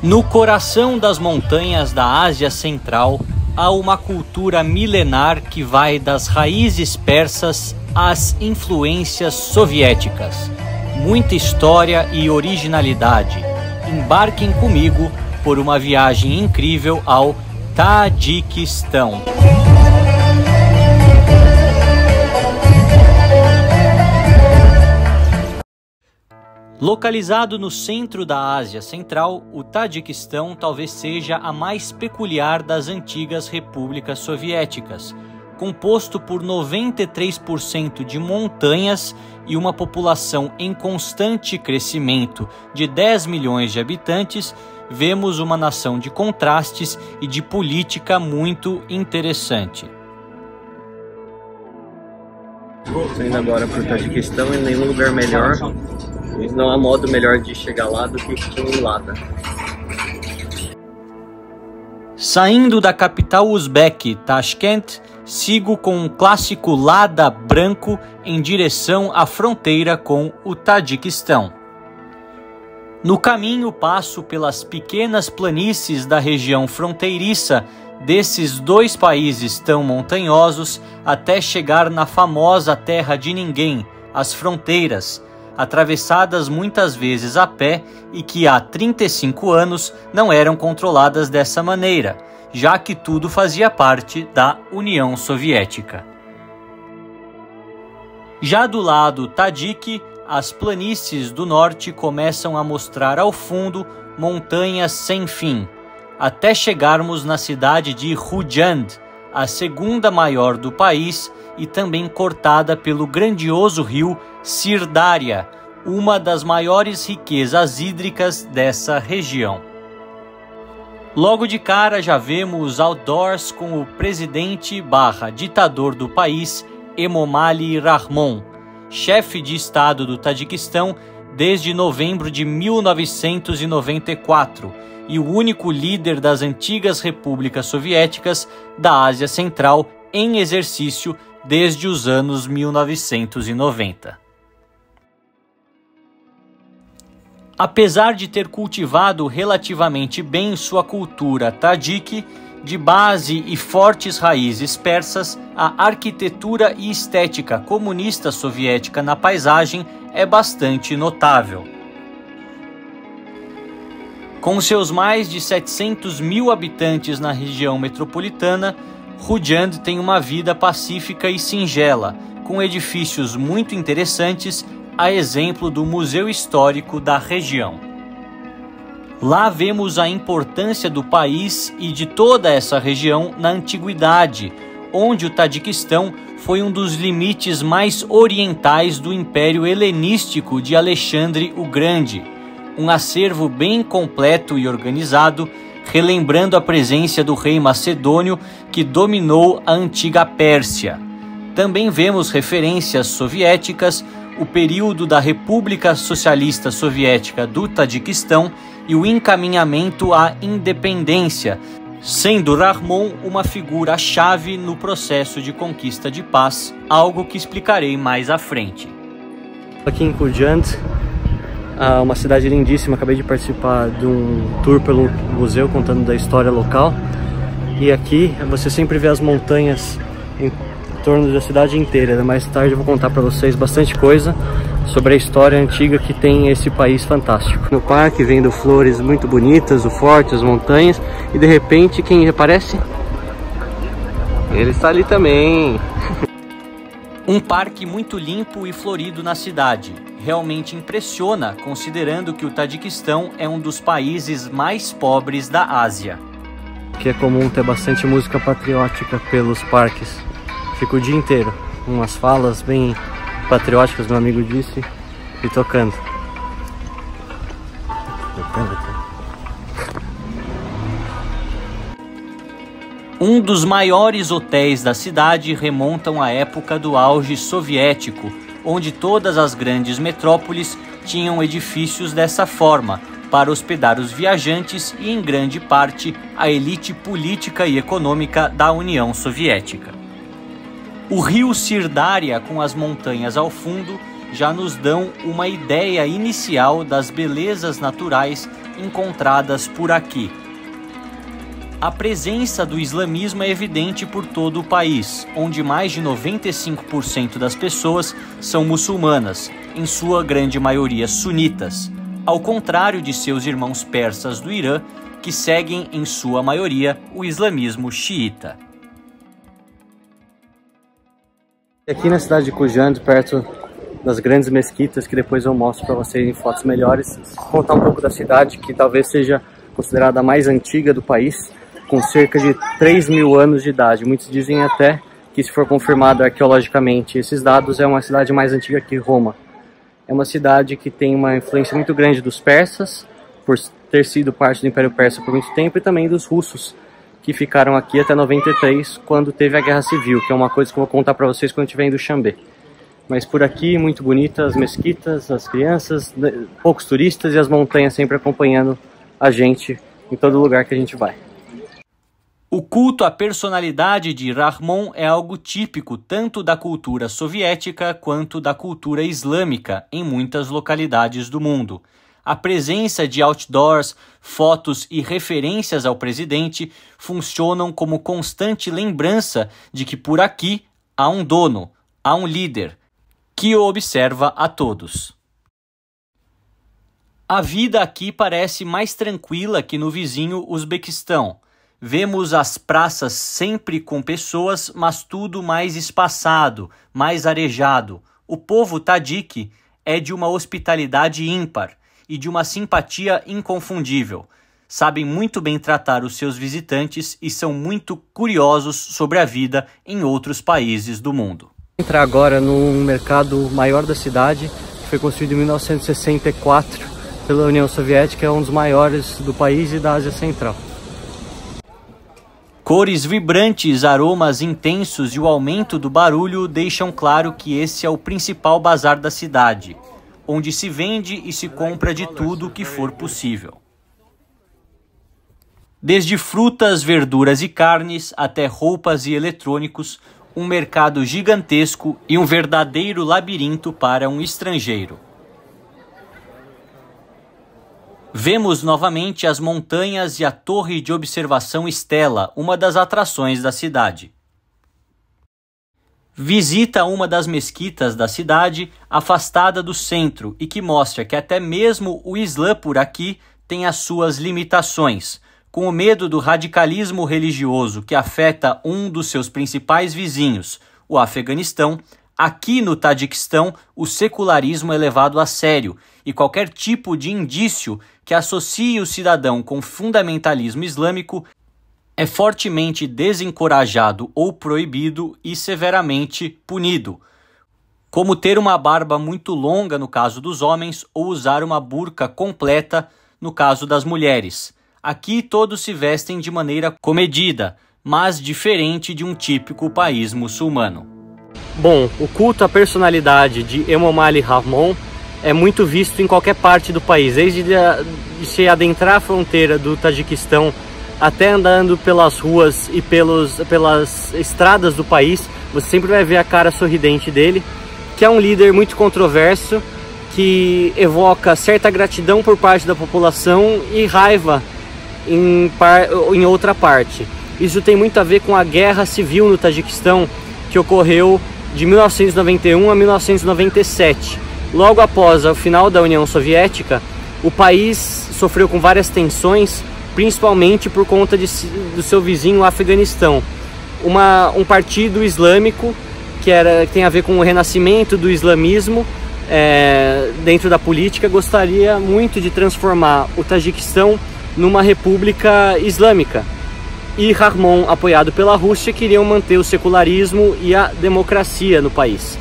No coração das montanhas da Ásia Central, há uma cultura milenar que vai das raízes persas às influências soviéticas. Muita história e originalidade. Embarquem comigo por uma viagem incrível ao Tajiquistão. Localizado no centro da Ásia Central, o Tajiquistão talvez seja a mais peculiar das antigas repúblicas soviéticas, composto por 93% de montanhas e uma população em constante crescimento de 10 milhões de habitantes. Vemos uma nação de contrastes e de política muito interessante. Estou indo agora para o Tajiquistão e nenhum lugar melhor. Não há modo melhor de chegar lá do que em Lada. Saindo da capital uzbeque, Tashkent, sigo com um clássico Lada branco em direção à fronteira com o Tajiquistão. No caminho passo pelas pequenas planícies da região fronteiriça desses dois países tão montanhosos até chegar na famosa terra de ninguém, as fronteiras, atravessadas muitas vezes a pé e que há 35 anos não eram controladas dessa maneira, já que tudo fazia parte da União Soviética. Já do lado tajique, as planícies do norte começam a mostrar ao fundo montanhas sem fim, até chegarmos na cidade de Khujand, a segunda maior do país e também cortada pelo grandioso rio Sirdarya, uma das maiores riquezas hídricas dessa região. Logo de cara já vemos outdoors com o presidente/ditador do país, Emomali Rahmon, chefe de Estado do Tajiquistão desde novembro de 1994 e o único líder das antigas repúblicas soviéticas da Ásia Central em exercício desde os anos 1990. Apesar de ter cultivado relativamente bem sua cultura tajique, de base e fortes raízes persas, a arquitetura e estética comunista soviética na paisagem é bastante notável. Com seus mais de 700 mil habitantes na região metropolitana, Khujand tem uma vida pacífica e singela, com edifícios muito interessantes, a exemplo do Museu Histórico da região. Lá vemos a importância do país e de toda essa região na antiguidade, onde o Tajiquistão foi um dos limites mais orientais do Império Helenístico de Alexandre o Grande, um acervo bem completo e organizado, relembrando a presença do rei macedônio que dominou a antiga Pérsia. Também vemos referências soviéticas, o período da República Socialista Soviética do Tajiquistão e o encaminhamento à independência, sendo Rahmon uma figura-chave no processo de conquista de paz, algo que explicarei mais à frente. Aqui em Khujand, uma cidade lindíssima, acabei de participar de um tour pelo museu contando da história local. E aqui você sempre vê as montanhas em torno da cidade inteira. Mais tarde eu vou contar para vocês bastante coisa sobre a história antiga que tem esse país fantástico. No parque vendo flores muito bonitas, o forte, as montanhas, e de repente quem aparece? Ele está ali também. Um parque muito limpo e florido na cidade. Realmente impressiona, considerando que o Tajiquistão é um dos países mais pobres da Ásia. Aqui é comum ter bastante música patriótica pelos parques. Fico o dia inteiro, umas falas bem patrióticas, meu amigo disse, e tocando. Um dos maiores hotéis da cidade remontam à época do auge soviético, onde todas as grandes metrópoles tinham edifícios dessa forma, para hospedar os viajantes e, em grande parte, a elite política e econômica da União Soviética. O rio Sirdarya, com as montanhas ao fundo, já nos dão uma ideia inicial das belezas naturais encontradas por aqui. A presença do islamismo é evidente por todo o país, onde mais de 95% das pessoas são muçulmanas, em sua grande maioria sunitas, ao contrário de seus irmãos persas do Irã, que seguem em sua maioria o islamismo xiita. Aqui na cidade de Khujand, perto das grandes mesquitas, que depois eu mostro para vocês em fotos melhores, contar um pouco da cidade, que talvez seja considerada a mais antiga do país, com cerca de 3.000 anos de idade. Muitos dizem até que, se for confirmado arqueologicamente esses dados, é uma cidade mais antiga que Roma. É uma cidade que tem uma influência muito grande dos persas, por ter sido parte do Império Persa por muito tempo, e também dos russos, que ficaram aqui até 93, quando teve a Guerra Civil, que é uma coisa que eu vou contar para vocês quando estiver em Duxanbe. Mas por aqui, muito bonita, as mesquitas, as crianças, poucos turistas e as montanhas sempre acompanhando a gente em todo lugar que a gente vai. O culto à personalidade de Rahmon é algo típico tanto da cultura soviética quanto da cultura islâmica em muitas localidades do mundo. A presença de outdoors, fotos e referências ao presidente funcionam como constante lembrança de que por aqui há um dono, há um líder, que o observa a todos. A vida aqui parece mais tranquila que no vizinho Uzbequistão. Vemos as praças sempre com pessoas, mas tudo mais espaçado, mais arejado. O povo tadique é de uma hospitalidade ímpar e de uma simpatia inconfundível. Sabem muito bem tratar os seus visitantes e são muito curiosos sobre a vida em outros países do mundo. Vou entrar agora no mercado maior da cidade, que foi construído em 1964 pela União Soviética, é um dos maiores do país e da Ásia Central. Cores vibrantes, aromas intensos e o aumento do barulho deixam claro que esse é o principal bazar da cidade, onde se vende e se compra de tudo que for possível. Desde frutas, verduras e carnes até roupas e eletrônicos, um mercado gigantesco e um verdadeiro labirinto para um estrangeiro. Vemos novamente as montanhas e a torre de observação Stella, uma das atrações da cidade. Visita uma das mesquitas da cidade, afastada do centro, e que mostra que até mesmo o Islã por aqui tem as suas limitações. Com o medo do radicalismo religioso que afeta um dos seus principais vizinhos, o Afeganistão, aqui no Tadiquistão o secularismo é levado a sério e qualquer tipo de indício que associe o cidadão com fundamentalismo islâmico é fortemente desencorajado ou proibido e severamente punido, como ter uma barba muito longa no caso dos homens ou usar uma burca completa no caso das mulheres. Aqui todos se vestem de maneira comedida, mas diferente de um típico país muçulmano. Bom, o culto à personalidade de Emomali Rahmon é muito visto em qualquer parte do país, desde de se adentrar a fronteira do Tajiquistão até andando pelas ruas e pelas estradas do país, você sempre vai ver a cara sorridente dele, que é um líder muito controverso, que evoca certa gratidão por parte da população e raiva em outra parte. Isso tem muito a ver com a guerra civil no Tajiquistão, que ocorreu de 1991 a 1997. Logo após o final da União Soviética, o país sofreu com várias tensões, principalmente por conta do seu vizinho Afeganistão. Um partido islâmico que tem a ver com o renascimento do islamismo dentro da política, gostaria muito de transformar o Tajiquistão numa república islâmica. E Rahmon, apoiado pela Rússia, queriam manter o secularismo e a democracia no país.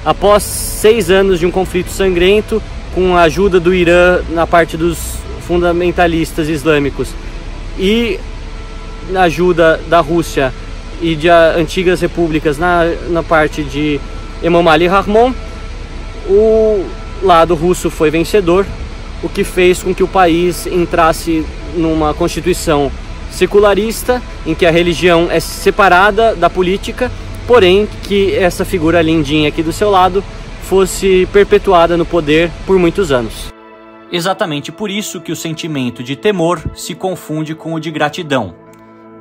Após 6 anos de um conflito sangrento, com a ajuda do Irã na parte dos fundamentalistas islâmicos e na ajuda da Rússia e de antigas repúblicas na parte de Emomali Rahmon, o lado russo foi vencedor, o que fez com que o país entrasse numa constituição secularista, em que a religião é separada da política, porém que essa figura lindinha aqui do seu lado fosse perpetuada no poder por muitos anos. Exatamente por isso que o sentimento de temor se confunde com o de gratidão.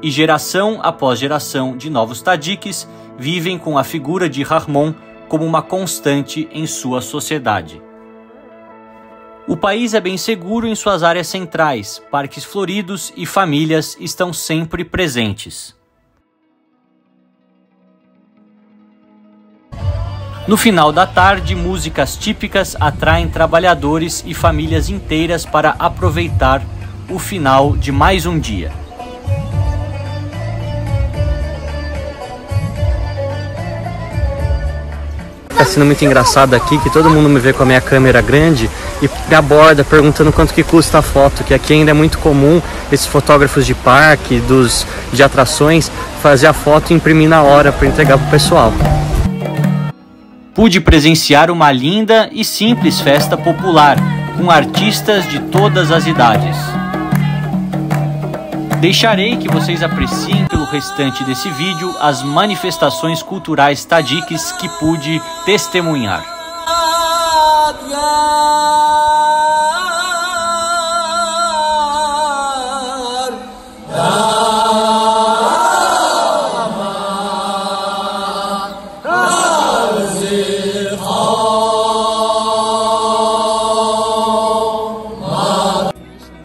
E geração após geração de novos tadiques vivem com a figura de Rahmon como uma constante em sua sociedade. O país é bem seguro em suas áreas centrais, parques floridos e famílias estão sempre presentes. No final da tarde, músicas típicas atraem trabalhadores e famílias inteiras para aproveitar o final de mais um dia. Tá sendo muito engraçado aqui que todo mundo me vê com a minha câmera grande e me aborda perguntando quanto que custa a foto, que aqui ainda é muito comum esses fotógrafos de parque, de atrações, fazer a foto e imprimir na hora para entregar pro pessoal. Pude presenciar uma linda e simples festa popular, com artistas de todas as idades. Deixarei que vocês apreciem pelo restante desse vídeo as manifestações culturais tadiques que pude testemunhar.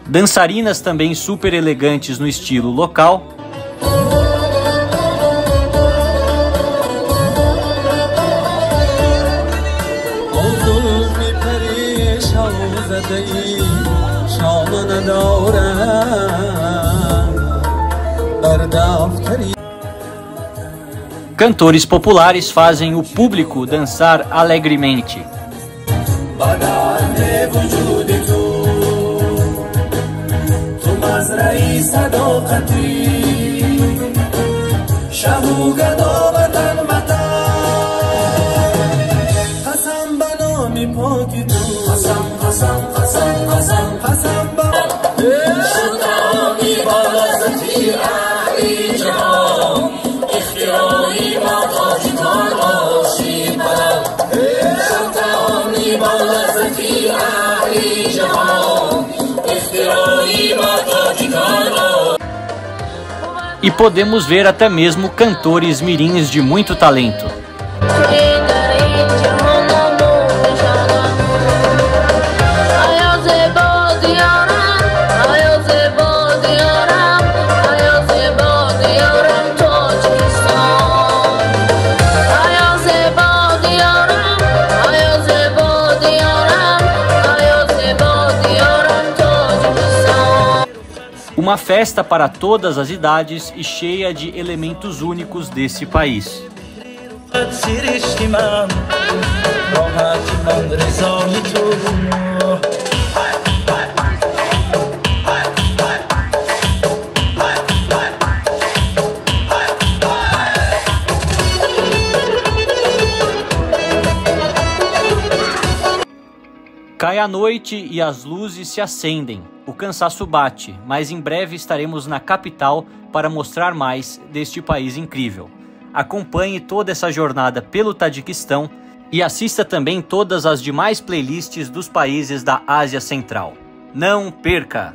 Dançarinas também super elegantes no estilo local. Cantores populares fazem o público dançar alegremente. E podemos ver até mesmo cantores mirins de muito talento. Uma festa para todas as idades e cheia de elementos únicos desse país. Cai a noite e as luzes se acendem. O cansaço bate, mas em breve estaremos na capital para mostrar mais deste país incrível. Acompanhe toda essa jornada pelo Tadiquistão e assista também todas as demais playlists dos países da Ásia Central. Não perca!